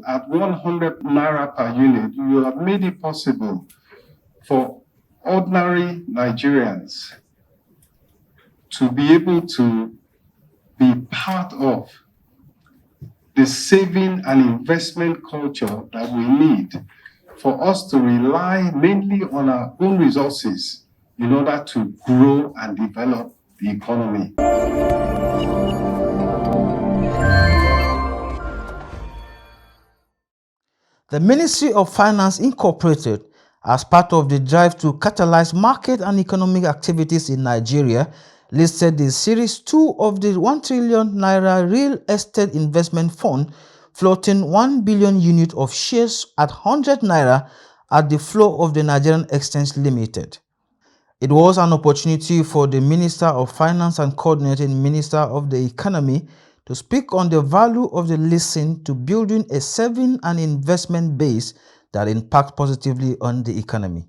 possible at 100 naira per unit. You have made it possible for ordinary Nigerians to be able to be part of the saving and investment culture that we need for us to rely mainly on our own resources in order to grow and develop the economy. The Ministry of Finance Incorporated, as part of the drive to catalyze market and economic activities in Nigeria, listed the Series 2 of the 1 trillion naira real estate investment fund, floating 1 billion units of shares at 100 naira at the floor of the Nigerian Exchange Limited. It was an opportunity for the Minister of Finance and Coordinating Minister of the Economy to speak on the value of the leasing to building a saving and investment base that impacts positively on the economy.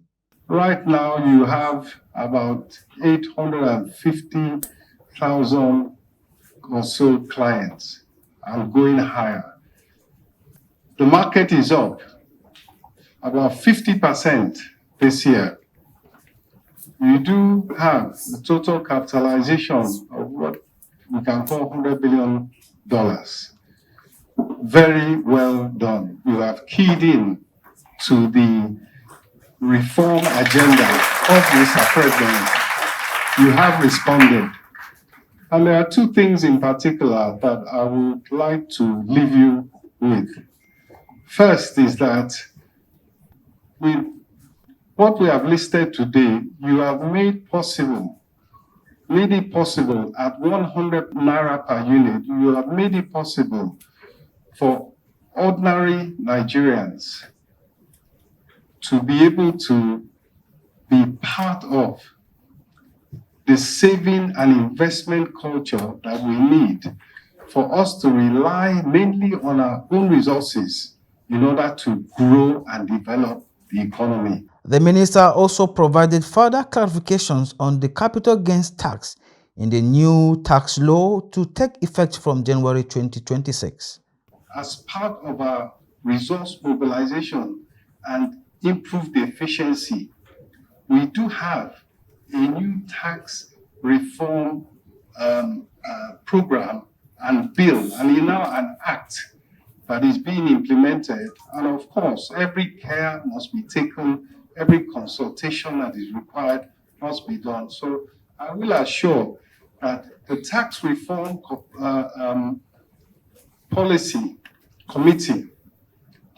Right now, you have about 850,000 or so clients and going higher. The market is up about 50% this year. You do have the total capitalization of what we can call $100 billion. Very well done. You have keyed in to the reform agenda of Mr. President. You have responded. And there are two things in particular that I would like to leave you with. First is that with what we have listed today, you have made it possible at 100 naira per unit. You have made it possible for ordinary Nigerians to be able to be part of the saving and investment culture that we need for us to rely mainly on our own resources in order to grow and develop the economy. The minister also provided further clarifications on the capital gains tax in the new tax law to take effect from January 2026. As part of our resource mobilization and improved efficiency, we do have a new tax reform program and bill, and now an act that is being implemented. And of course, every care must be taken, every consultation that is required must be done. So I will assure that the tax reform policy committee,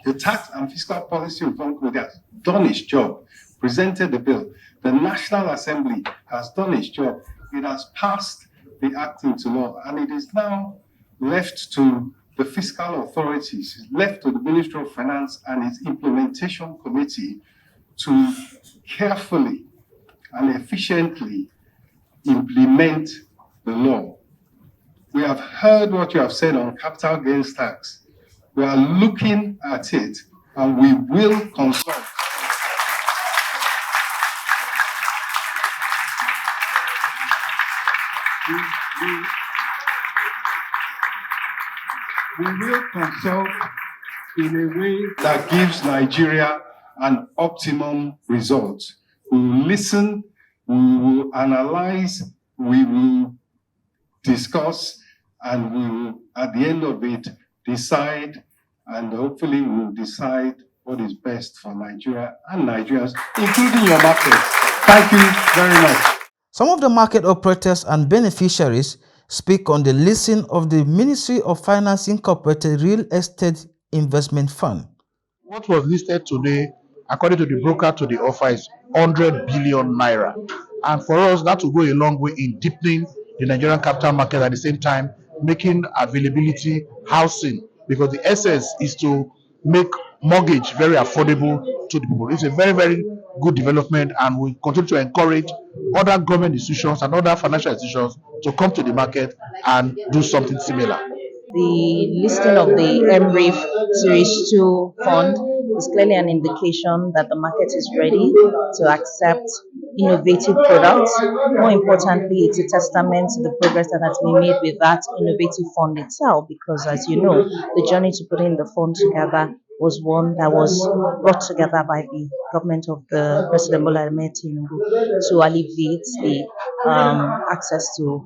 the tax and fiscal policy reform committee has done its job, presented the bill. The National Assembly has done its job. It has passed the act into law, and it is now left to the fiscal authorities, left to the Ministry of Finance and its implementation committee to carefully and efficiently implement the law. We have heard what you have said on capital gains tax. We are looking at it, and we will consult. We will consult in a way that gives Nigeria an optimum result. We will listen, we will analyze, we will discuss, and we will, at the end of it, decide, and hopefully we will decide what is best for Nigeria and Nigerians, including your market. Thank you very much. Some of the market operators and beneficiaries speak on the listing of the Ministry of Finance Incorporated Real Estate Investment Fund. What was listed today, according to the broker to the offer, is 100 billion naira. And for us, that will go a long way in deepening the Nigerian capital market, at the same time making availability housing, because the essence is to make mortgage very affordable to the people. It's a very, very good development, and we continue to encourage other government institutions and other financial institutions to come to the market and do something similar. The listing of the MREIF Series 2 fund is clearly an indication that the market is ready to accept innovative products. More importantly, it's a testament to the progress that has been made with that innovative fund itself, because as you know, the journey to putting the fund together was one that was brought together by the government of the President Bola Ahmed Tinubu to alleviate the access to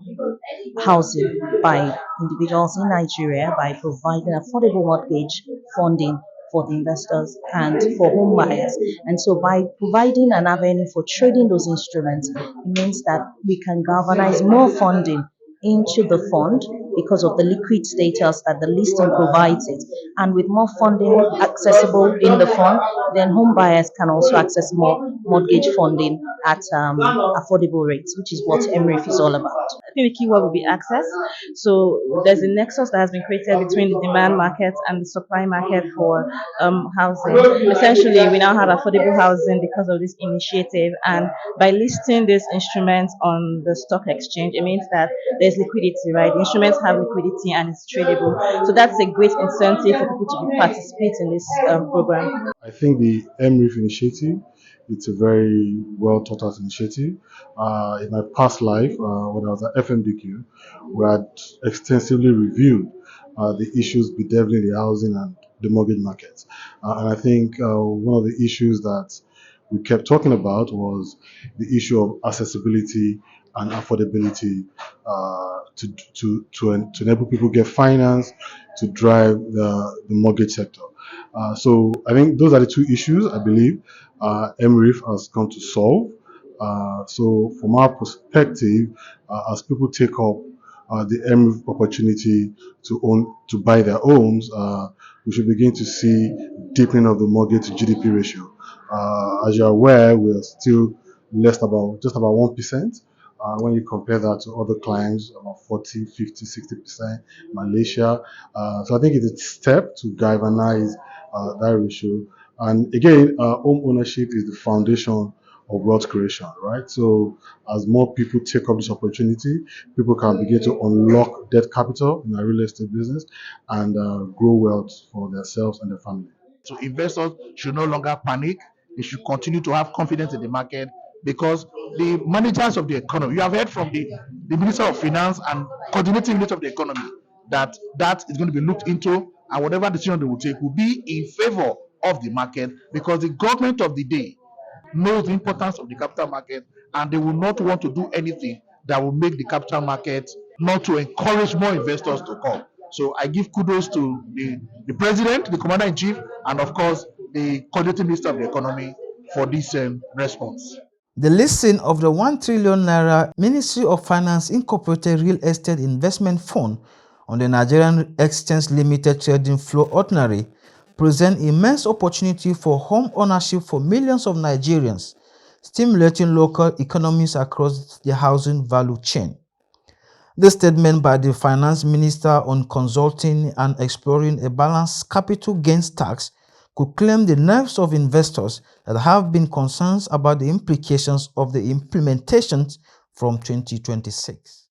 housing by individuals in Nigeria by providing affordable mortgage funding for the investors and for home buyers. And so by providing an avenue for trading those instruments, it means that we can galvanize more funding into the fund because of the liquid status that the listing provides it. And with more funding accessible in the fund, then home buyers can also access more mortgage funding at affordable rates, which is what MREIF is all about. I think the key word will be access. So there's a nexus that has been created between the demand market and the supply market for housing. Essentially, we now have affordable housing because of this initiative, and by listing these instruments on the stock exchange, it means that there's liquidity, right? The instruments have liquidity and it's tradable. So that's a great incentive for people to participate in this program. I think the MREIF initiative, it's a very well thought out initiative. In my past life, when I was at FMDQ, we had extensively reviewed the issues bedeviling the housing and the mortgage market. And I think one of the issues that we kept talking about was the issue of accessibility and affordability to enable people get finance to drive the mortgage sector. So I think those are the two issues I believe MREIF has come to solve. So from our perspective, as people take up the MREIF opportunity to buy their homes, we should begin to see deepening of the mortgage to GDP ratio. As you're aware, we are still just about 1%. When you compare that to other clients, about 40, 50, 60%, Malaysia. So I think it's a step to galvanize that ratio. And again, home ownership is the foundation of wealth creation, right? So as more people take up this opportunity, people can begin to unlock debt capital in a real estate business and grow wealth for themselves and their family. So investors should no longer panic. They should continue to have confidence in the market because the managers of the economy, you have heard from the Minister of Finance and coordinating minister of the economy that is going to be looked into, and whatever decision they will take will be in favor of the market because the government of the day knows the importance of the capital market and they will not want to do anything that will make the capital market not to encourage more investors to come. So I give kudos to the president, the commander-in-chief, and of course the coordinating minister of the economy for this response. The listing of the 1 trillion naira Ministry of Finance Incorporated Real Estate Investment Fund on the Nigerian Exchange Limited Trading Floor Ordinary presents immense opportunity for home ownership for millions of Nigerians, stimulating local economies across the housing value chain. The statement by the Finance Minister on consulting and exploring a balanced capital gains tax could claim the nerves of investors that have been concerned about the implications of the implementations from 2026.